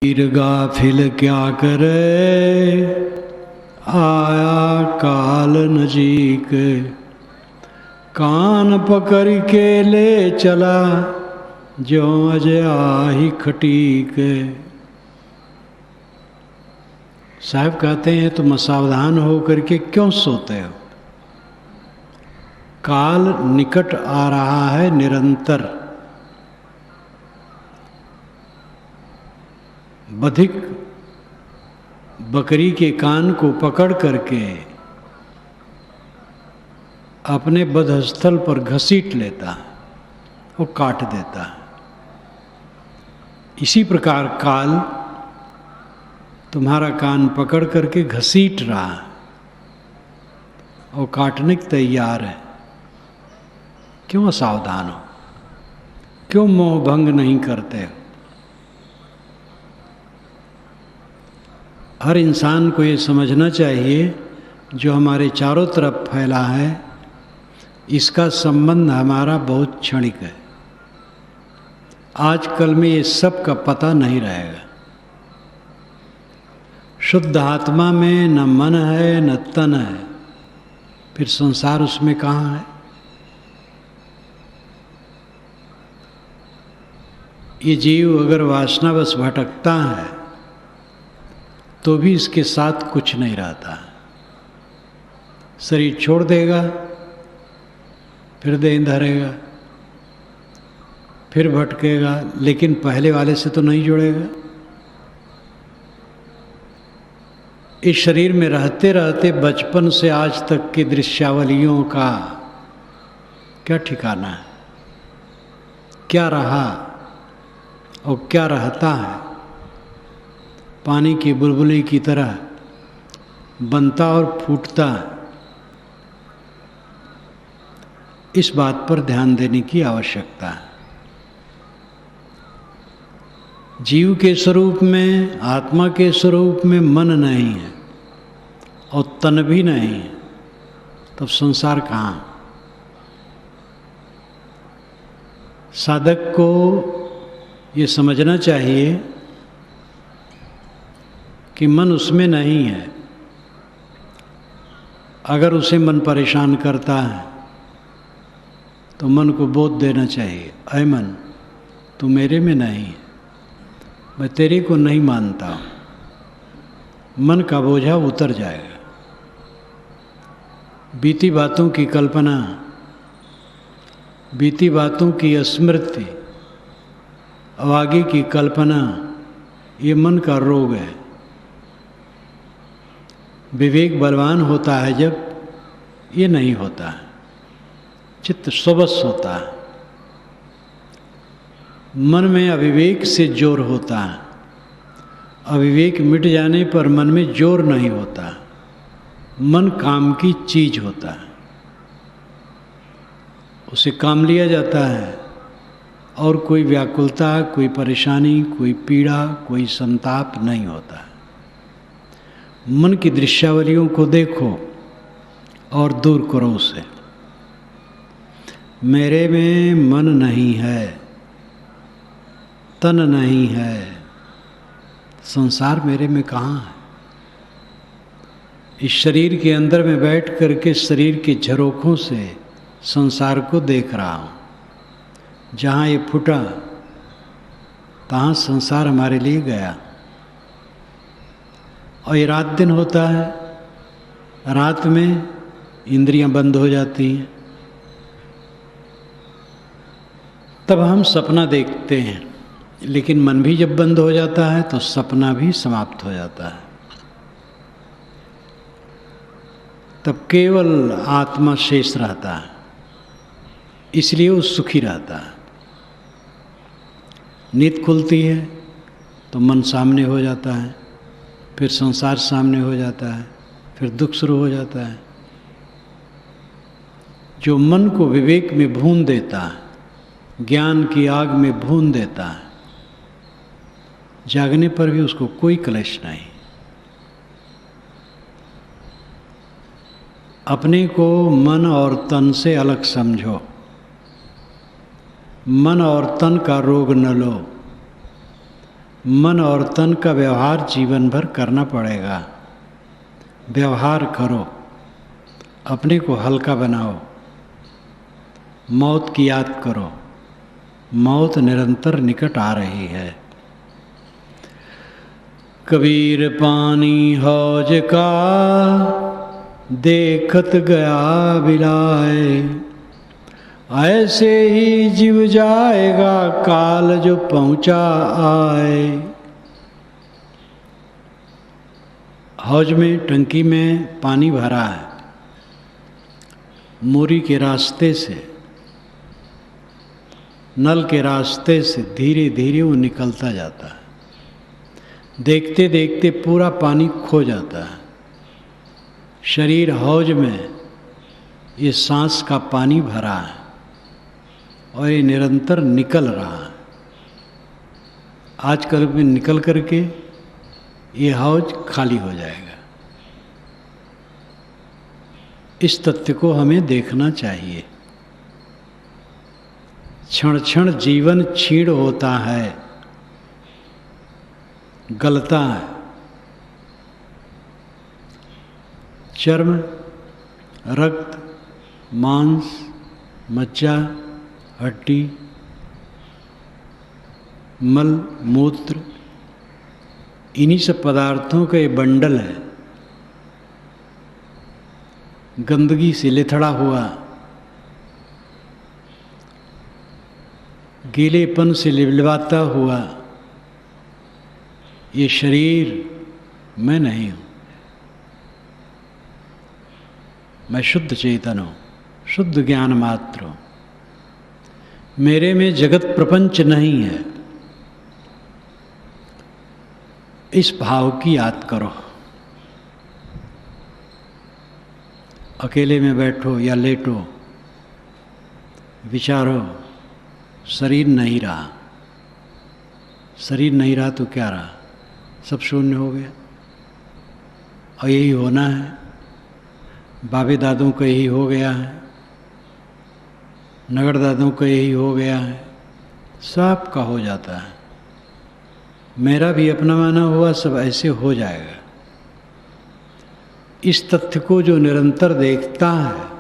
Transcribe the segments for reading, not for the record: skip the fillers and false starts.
वीर गाफिल क्या करे, आया काल नजीक। कान पकड़ के ले चला, ज्यों अजय आही खटीक। साहब कहते हैं तुम असावधान हो करके क्यों सोते हो? काल निकट आ रहा है निरंतर। बधिक बकरी के कान को पकड़ करके अपने बधस्थल पर घसीट लेता है, वो काट देता है। इसी प्रकार काल तुम्हारा कान पकड़ करके घसीट रहा है और काटने के तैयार है। क्यों असावधान हो? क्यों मोह भंग नहीं करते हो? हर इंसान को ये समझना चाहिए जो हमारे चारों तरफ फैला है, इसका संबंध हमारा बहुत क्षणिक है। आजकल में ये सब का पता नहीं रहेगा। शुद्ध आत्मा में न मन है न तन है, फिर संसार उसमें कहाँ है? ये जीव अगर वासनावश भटकता है तो भी इसके साथ कुछ नहीं रहता। शरीर छोड़ देगा, फिर देह धरेगा, फिर भटकेगा, लेकिन पहले वाले से तो नहीं जुड़ेगा। इस शरीर में रहते रहते बचपन से आज तक की दृश्यावलियों का क्या ठिकाना है? क्या रहा और क्या रहता है? पानी की बुलबुली की तरह बनता और फूटता। इस बात पर ध्यान देने की आवश्यकता है। जीव के स्वरूप में, आत्मा के स्वरूप में मन नहीं है और तन भी नहीं है, तब संसार कहाँ? साधक को ये समझना चाहिए कि मन उसमें नहीं है। अगर उसे मन परेशान करता है तो मन को बोध देना चाहिए, ऐ मन तू मेरे में नहीं है, मैं तेरे को नहीं मानता हूँ। मन का बोझा उतर जाएगा। बीती बातों की कल्पना, बीती बातों की स्मृति, अब आगे की कल्पना, ये मन का रोग है। विवेक बलवान होता है जब ये नहीं होता है, चित्त स्वबस होता है। मन में अविवेक से जोर होता है। अविवेक मिट जाने पर मन में जोर नहीं होता। मन काम की चीज होता है, उसे काम लिया जाता है और कोई व्याकुलता, कोई परेशानी, कोई पीड़ा, कोई संताप नहीं होता है। मन की दृश्यावलियों को देखो और दूर करो उसे। मेरे में मन नहीं है, तन नहीं है, संसार मेरे में कहाँ है? इस शरीर के अंदर में बैठ करके शरीर के झरोखों से संसार को देख रहा हूँ। जहाँ ये फूटा तहाँ संसार हमारे लिए गया। और ये रात दिन होता है। रात में इंद्रियां बंद हो जाती हैं, तब हम सपना देखते हैं। लेकिन मन भी जब बंद हो जाता है तो सपना भी समाप्त हो जाता है। तब केवल आत्मा शेष रहता है, इसलिए वो सुखी रहता है। नींद खुलती है तो मन सामने हो जाता है, फिर संसार सामने हो जाता है, फिर दुख शुरू हो जाता है। जो मन को विवेक में भून देता है, ज्ञान की आग में भून देता है, जागने पर भी उसको कोई क्लेश नहीं। अपने को मन और तन से अलग समझो। मन और तन का रोग न लो। मन और तन का व्यवहार जीवन भर करना पड़ेगा। व्यवहार करो, अपने को हल्का बनाओ, मौत की याद करो। मौत निरंतर निकट आ रही है। कबीर पानी हौज का देखत गया बिलाए, ऐसे ही जीव जाएगा काल जो पहुंचा आए। हौज में, टंकी में पानी भरा है, मोरी के रास्ते से, नल के रास्ते से धीरे धीरे वो निकलता जाता है। देखते देखते पूरा पानी खो जाता है। शरीर हौज में ये सांस का पानी भरा है और ये निरंतर निकल रहा है। आजकल में निकल करके ये हौज खाली हो जाएगा। इस तथ्य को हमें देखना चाहिए। क्षण क्षण जीवन क्षीण होता है, गलता है। चर्म, रक्त, मांस, मज्जा, हड्डी, मल, मूत्र, इन्हीं सब पदार्थों का ये बंडल है, गंदगी से लिथड़ा हुआ, गीलेपन से लिबलिबाता हुआ। ये शरीर मैं नहीं हूँ, मैं शुद्ध चेतन हूँ, शुद्ध ज्ञान मात्र हूँ। मेरे में जगत प्रपंच नहीं है। इस भाव की याद करो। अकेले में बैठो या लेटो, विचारो, शरीर नहीं रहा। शरीर नहीं रहा तो क्या रहा? सब शून्य हो गया। और यही होना है। बाबे दादों का यही हो गया है, नगर दादों का यही हो गया है, सब का हो जाता है। मेरा भी अपना माना हुआ सब ऐसे हो जाएगा। इस तथ्य को जो निरंतर देखता है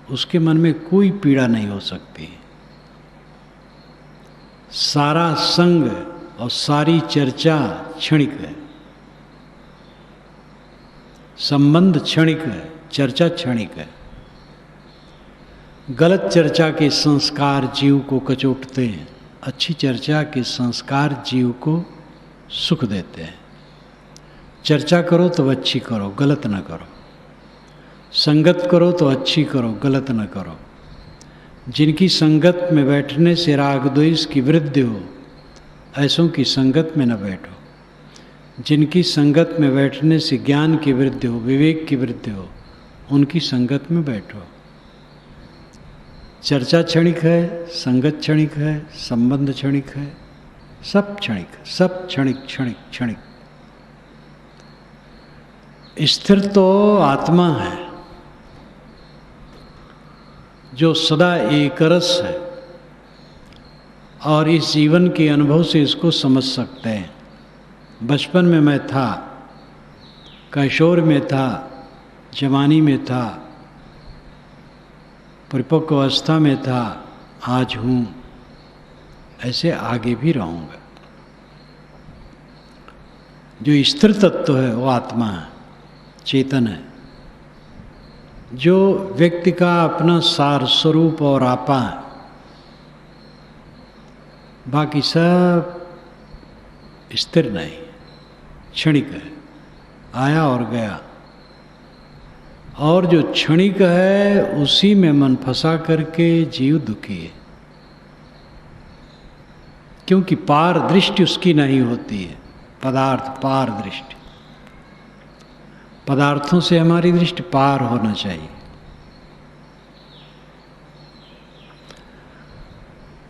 उसके मन में कोई पीड़ा नहीं हो सकती। सारा संग और सारी चर्चा क्षणिक है, संबंध क्षणिक है, चर्चा क्षणिक है। गलत चर्चा के संस्कार जीव को कचोटते हैं, अच्छी चर्चा के संस्कार जीव को सुख देते हैं। चर्चा करो तो अच्छी करो, गलत न करो। संगत करो तो अच्छी करो, गलत न करो। जिनकी संगत में बैठने से राग द्वेष की वृद्धि हो, ऐसों की संगत में न बैठो। जिनकी संगत में बैठने से ज्ञान की वृद्धि हो, विवेक की वृद्धि हो, उनकी संगत में बैठो। चर्चा क्षणिक है, संगत क्षणिक है, संबंध क्षणिक है, सब क्षणिक, सब क्षणिक क्षणिक क्षणिक। स्थिर तो आत्मा है जो सदा एकरस है और इस जीवन के अनुभव से इसको समझ सकते हैं। बचपन में मैं था, कैशोर में था, जवानी में था, परिपक्व अवस्था में था, आज हूँ, ऐसे आगे भी रहूँगा। जो स्थिर तत्व है वो आत्मा है, चेतन है, जो व्यक्ति का अपना सार स्वरूप और आपा है। बाकी सब स्थिर नहीं, क्षणिक है, आया और गया। और जो क्षणिक है उसी में मन फंसा करके जीव दुखी है, क्योंकि पार दृष्टि उसकी नहीं होती है। पदार्थ पार दृष्टि, पदार्थों से हमारी दृष्टि पार होना चाहिए।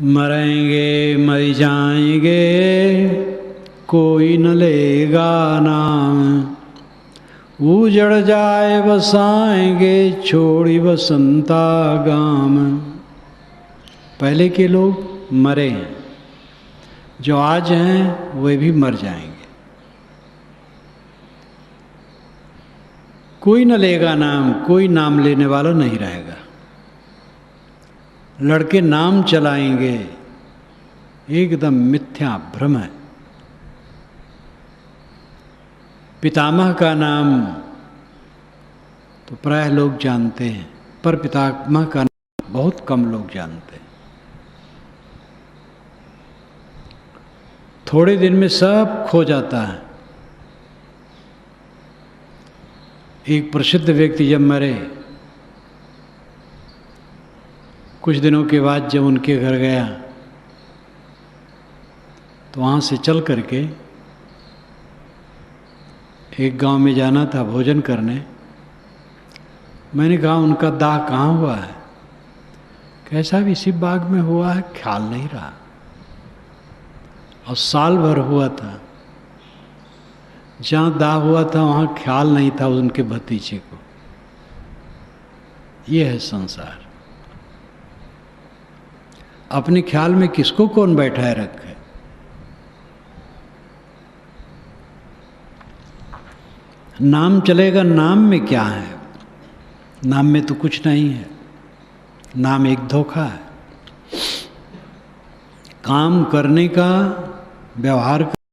मरेंगे मर जाएंगे कोई न लेगा नाम, उजड़ जाए बसाएंगे छोड़ी बसंता गाम। पहले के लोग मरे हैं, जो आज हैं वे भी मर जाएंगे। कोई न लेगा नाम, कोई नाम लेने वाला नहीं रहेगा। लड़के नाम चलाएंगे, एकदम मिथ्या भ्रम है। पितामह का नाम तो प्राय लोग जानते हैं, पर पितामह का नाम बहुत कम लोग जानते हैं। थोड़े दिन में सब खो जाता है। एक प्रसिद्ध व्यक्ति जब मरे, कुछ दिनों के बाद जब उनके घर गया तो वहाँ से चल करके एक गांव में जाना था भोजन करने। मैंने कहा उनका दाह कहाँ हुआ है? कैसा भी इसी बाग में हुआ है, ख्याल नहीं रहा। और साल भर हुआ था, जहाँ दाह हुआ था वहाँ ख्याल नहीं था उनके भतीजे को। ये है संसार। अपने ख्याल में किसको कौन बैठाए रखे। नाम चलेगा, नाम में क्या है? नाम में तो कुछ नहीं है। नाम एक धोखा है। काम करने का, व्यवहार